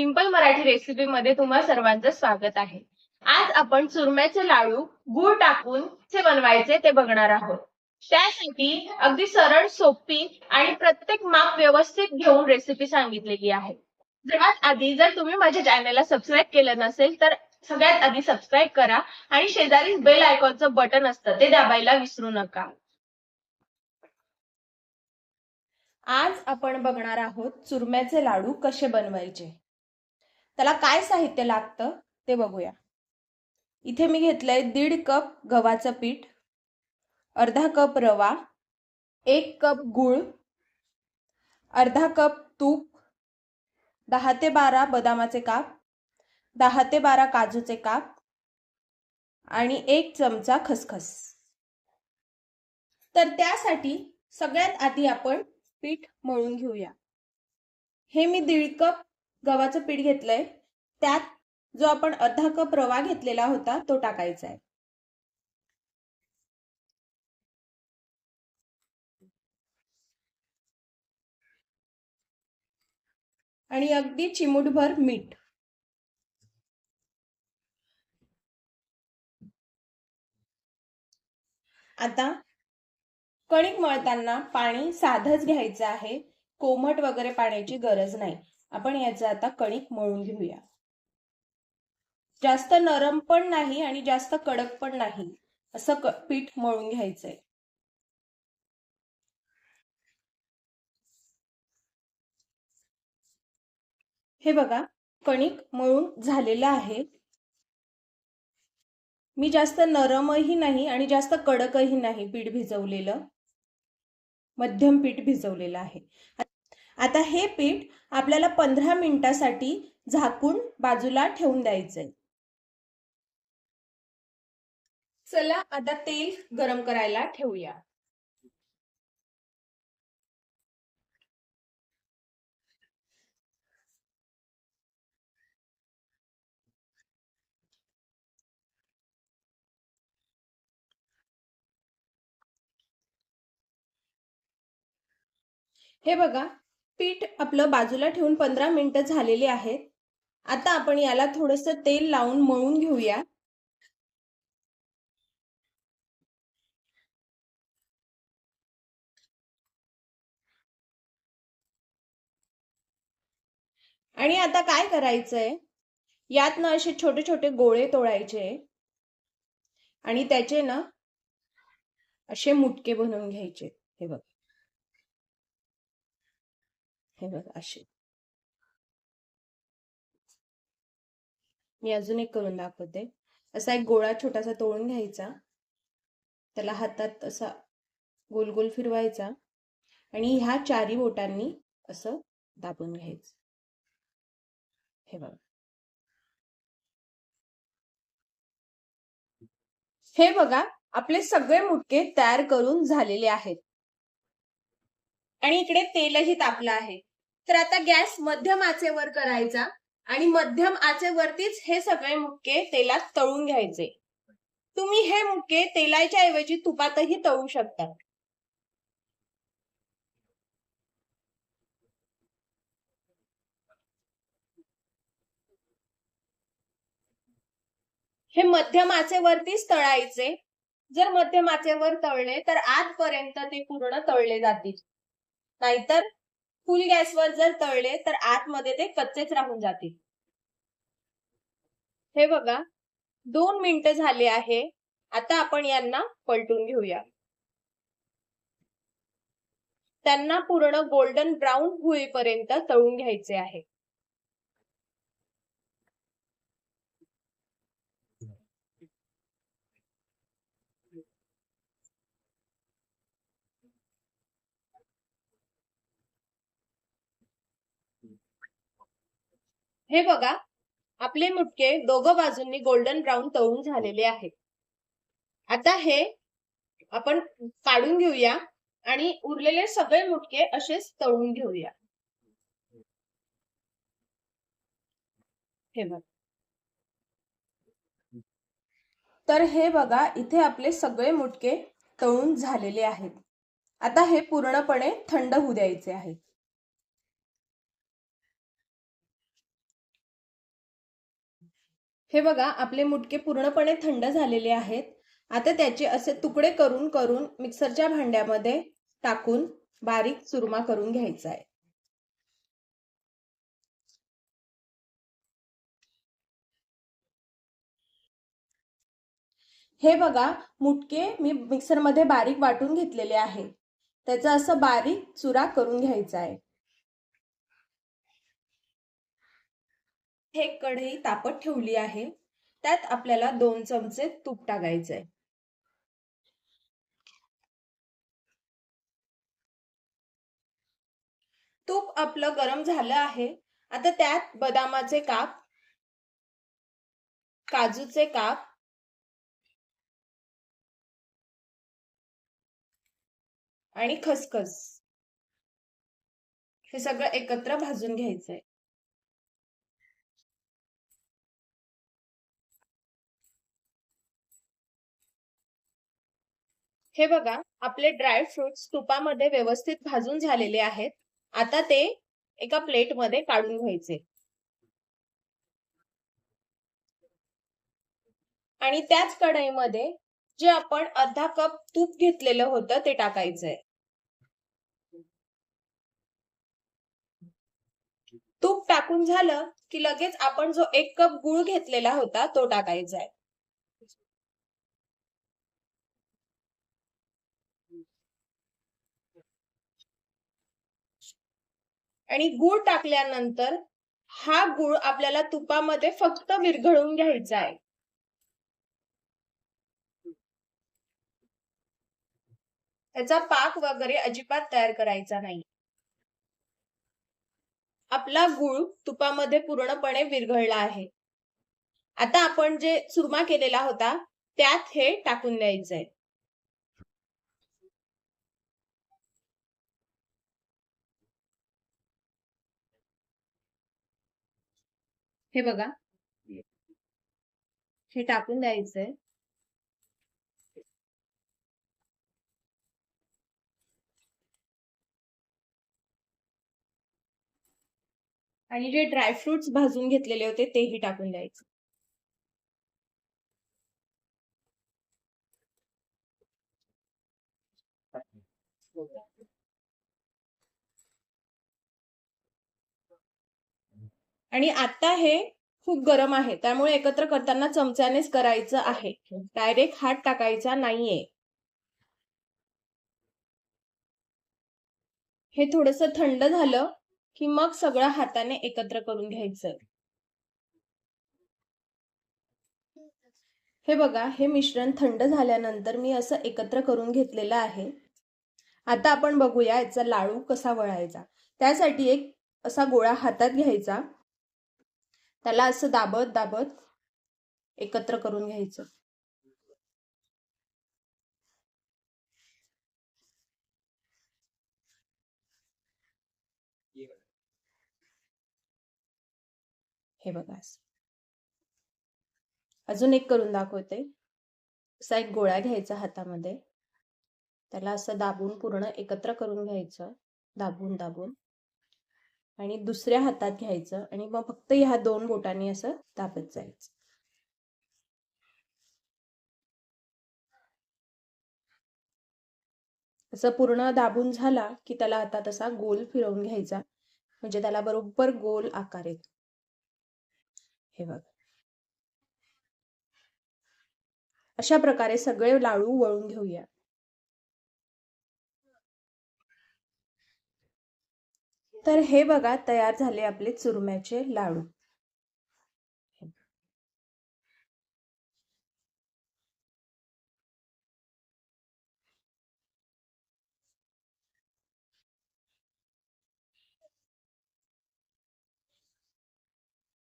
Dimple Marathi recipe मध्ये तुम्हा सर्वांचं स्वागत आहे। आज आपण चुरम्याचे लाडू गूळ टाकून कसे बनवायचे ते बघणार आहोत। त्यासाठी अगदी सरळ, सोपी आणि प्रत्येक माप व्यवस्थित घेऊन रेसिपी सांगितलेली आहे। सर्वात आधी जर तुम्ही माझ्या चॅनलला सबस्क्राईब केलं नसेल तर सगळ्यात आधी सबस्क्राईब करा आणि शेजारी बेल आयकॉनचं बटन असतं ते दाबायला विसरू नका। आज आपण बघणार आहोत चुरम्याचे लाडू कसे बनवायचे। त्याला काय साहित्य लागतं ते बघूया। इथे मी घेतलंय 1.5 कप गव्हाचं पीठ, अर्धा कप रवा, 1 कप गूळ, अर्धा कप तूप, 10 ते 12 बदामाचे काप, 10 ते 12 काजूचे काप आणि 1 चमचा खसखस। तर त्यासाठी सगळ्यात आधी आपण पीठ मळून घेऊया। हे मी 1.5 कप गव्हाचं पीठ घेतलंय, त्यात जो आपण अर्धा कप रवा घेतलेला होता तो टाकायचा आहे। आणि अगदी चिमूटभर मीठ। आता कणिक मळताना पाणी साधंच घ्यायचं आहे, कोमट वगैरे पाण्याची गरज नाही। आपण याचं आता कणिक मळून घेऊया। जास्त नरम पण नाही आणि जास्त कडक पण नाही, असं पीठ मळून घ्यायचंय। हे बघा, कणिक मळून झालेलं आहे। मी जास्त नरमही नाही आणि जास्त कडकही नाही पीठ भिजवलेलं, मध्यम पीठ भिजवलेलं आहे। आता हे पीठ आपल्याला 15 मिनिटांसाठी झाकून बाजूला ठेवून द्यायचंय। चला आता तेल गरम करायला ठेवूया। हे बघा, पीठ आपलं बाजूला ठेवून 15 मिनिटं झालेली आहेत। आता आपण याला थोडंसं तेल लावून मळून घेऊया। आणि आता काय करायचंय, यात ना असे छोटे छोटे गोळे तोडायचे आणि त्याचे ना असे मुटके बनवून घ्यायचे। हे बघा, हे बघा असे। मी अजून एक करून दाखवते। असा एक गोळा छोटासा तोडून घ्यायचा, त्याला हातात असा गोल गोल फिरवायचा आणि ह्या चारी बोटांनी असं दाबून घ्यायचं। हे बघा, हे बघा, आपले सगळे मुटके तयार करून झालेले आहेत आणि इकडे तेलही तापलं आहे। तर आता गॅस मध्यम आचेवर करायचा आणि मध्यम आचेवरतीच हे सगळे मुटके तेलात तळून घ्यायचे। तुम्ही हे मुटके तेलाच्या ऐवजी तुपातही तळू शकता। हे मध्यम आचेवरतीच तळायचे। जर मध्यम आचेवर तळले तर आतपर्यंत ते पूर्ण तळले जातील, नाहीतर फुल गॅसवर जर तळले तर आतमध्ये ते कच्चेच राहून जातील। हे बघा, 2 मिनिटं झाले आहे। आता आपण यांना पलटून घेऊया। त्यांना पूर्ण गोल्डन ब्राउन होईपर्यंत तळून घ्यायचे आहे। हे बघा, आपले मुटके दोघं बाजूंनी गोल्डन ब्राउन तळून झालेले आहेत। आता हे आपण काढून घेऊया आणि उरलेले सगळे मुटके असेच तळून घेऊया। हे बघा, तर हे बघा, इथे आपले सगळे मुटके तळून झालेले आहेत। आता हे पूर्णपणे थंड होऊ द्यायचे आहे। हे बघा, आपले मुटके पूर्णपणे थंड झालेले आहेत. आता त्याचे असे तुकडे करून करून मिक्सरच्या भांड्यामध्ये टाकून बारीक चुरमा करून घ्यायचा आहे. हे बघा, मुटके मी मिक्सरमध्ये बारीक वाटून घेतलेले आहे. त्याचा असं बारीक चुरा करून घ्यायचा आहे. हे कढई तापत ठेवली आहे. त्यात आपल्याला 2 चमचे तूप टाकायचे आहे. तूप आपलं गरम झालं आहे. आता त्यात बदामाचे काप, काजूचे काप आणि खसखस हे सगळं एकत्र भाजून घ्यायचंय. हे बघा, आपले ड्राय फ्रुट्स तुपामध्ये व्यवस्थित भाजून झालेले आहेत. आता ते एका प्लेटमध्ये काढून घ्यायचे आणि त्याच कढईमध्ये जे आपण अर्धा कप तूप घेतलेलं होतं ते टाकायचंय. तूप टाकून झालं की लगेच आपण जो 1 कप गूळ घेतलेला होता तो टाकायचा आहे. आणि गूळ टाकल्यानंतर हा गूळ आपल्याला तुपामध्ये फक्त विरघळून घ्यायचा आहे. त्याचा पाक वगैरे अजिबात तयार करायचा नाही. आपला गूळ तुपामध्ये पूर्णपणे विरघळला आहे. आता आपण जे चुरमा केलेला होता त्यात हे टाकून द्यायचंय. हे बघा, हे टाकून द्यायचंय. आणि जे ड्रायफ्रुट्स भाजून घेतलेले होते तेही टाकून द्यायचे. आणि आता हे खूप गरम आहे, त्यामुळे एकत्र करताना चमच्यानेच करायचं आहे. डायरेक्ट हात टाकायचा नाहीये. हे थोडंसं थंड झालं की मग सगळं हाताने एकत्र करून घ्यायचं. हे बघा, हे मिश्रण थंड झाल्यानंतर मी असं एकत्र करून घेतलेलं आहे. आता आपण बघूया याचा लाडू कसा वळायचा. त्यासाठी एक असा गोळा हातात घ्यायचा, त्याला असं दाबत दाबत एकत्र करून घ्यायचं. हे बघा, अजून एक करून दाखवते. असा एक गोळा घ्यायचा हातामध्ये, त्याला असं दाबून पूर्ण एकत्र करून घ्यायचं, दाबून दाबून, आणि दुसऱ्या हातात घ्यायचं आणि मग फक्त ह्या 2 बोटांनी असं दाबत जायचं. असं पूर्ण दाबून झाला की त्याला आता तसा गोल फिरवून घ्यायचा, म्हणजे त्याला बरोबर गोल आकार येतो. हे बघा, अशा प्रकारे सगळे लाडू वळून घेऊया. तर हे बघा, तयार झाले आपले चुरम्याचे लाडू.